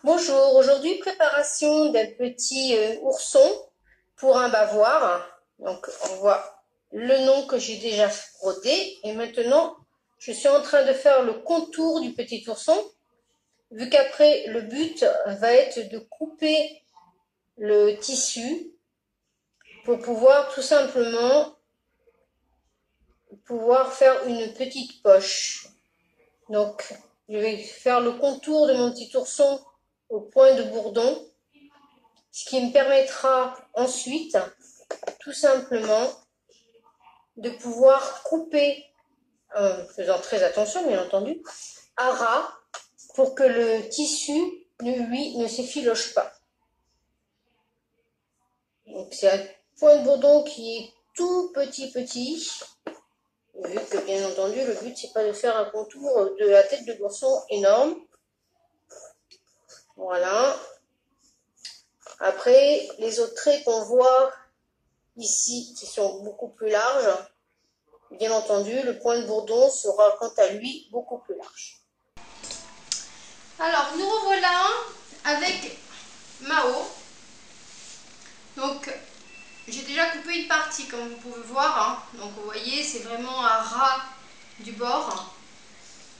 Bonjour, aujourd'hui préparation d'un petit ourson pour un bavoir. Donc on voit le nom que j'ai déjà brodé et maintenant je suis en train de faire le contour du petit ourson, vu qu'après le but va être de couper le tissu pour pouvoir tout simplement faire une petite poche. Donc je vais faire le contour de mon petit ourson au point de bourdon, ce qui me permettra ensuite tout simplement de pouvoir couper, en faisant très attention bien entendu, à ras pour que le tissu, lui, ne s'effiloche pas. Donc c'est un point de bourdon qui est tout petit, vu que bien entendu le but c'est pas de faire un contour de la tête de l'ourson énorme. Voilà. Après, les autres traits qu'on voit ici, qui sont beaucoup plus larges, bien entendu, le point de bourdon sera quant à lui beaucoup plus large. Alors, nous revoilà avec Mao. Donc, j'ai déjà coupé une partie, comme vous pouvez voir. Donc, vous voyez, c'est vraiment à ras du bord.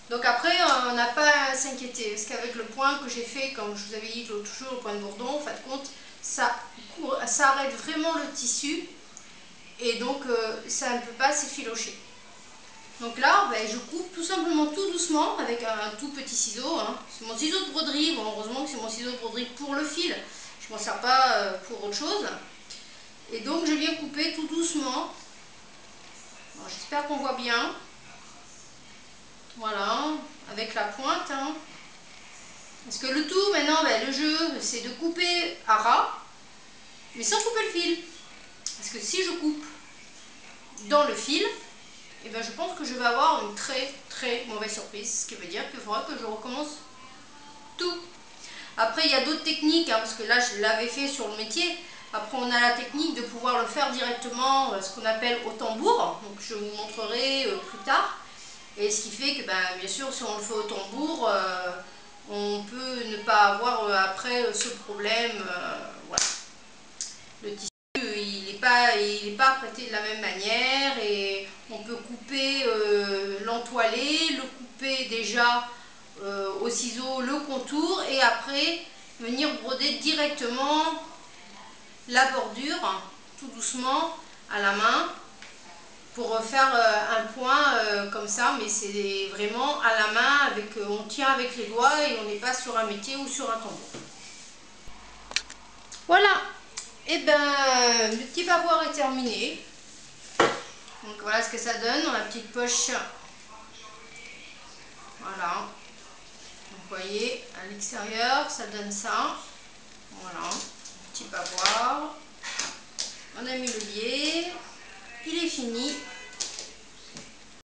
Donc après, on n'a pas à s'inquiéter, parce qu'avec le point que j'ai fait, comme je vous avais dit l'autre jour, le point de bourdon, en fin de compte, ça arrête vraiment le tissu, et donc ça ne peut pas s'effilocher. Donc là, je coupe tout simplement tout doucement avec un tout petit ciseau. C'est mon ciseau de broderie. Bon, heureusement que c'est mon ciseau de broderie pour le fil. Je ne m'en sers pas pour autre chose. Et donc je viens couper tout doucement. J'espère qu'on voit bien. Voilà, avec la pointe. Parce que le tout maintenant, le jeu, c'est de couper à ras, mais sans couper le fil. Parce que si je coupe dans le fil, je pense que je vais avoir une très mauvaise surprise. Ce qui veut dire qu'il faudra que je recommence tout. Après, il y a d'autres techniques, parce que là, je l'avais fait sur le métier. Après, on a la technique de pouvoir le faire directement, ce qu'on appelle au tambour. Donc, je vous montrerai plus tard. Et ce qui fait que, bien sûr, si on le fait au tambour, on peut ne pas avoir après ce problème. Voilà. Le tissu, il n'est pas apprêté de la même manière et on peut couper, l'entoiler, le couper déjà au ciseau, le contour et après venir broder directement la bordure tout doucement à la main pour faire un point comme ça, mais c'est vraiment à la main, on tient avec les doigts et on n'est pas sur un métier ou sur un tambour. Voilà, et le petit bavoir est terminé. Donc voilà ce que ça donne dans la petite poche. Voilà. Donc vous voyez, à l'extérieur, ça donne ça. Voilà.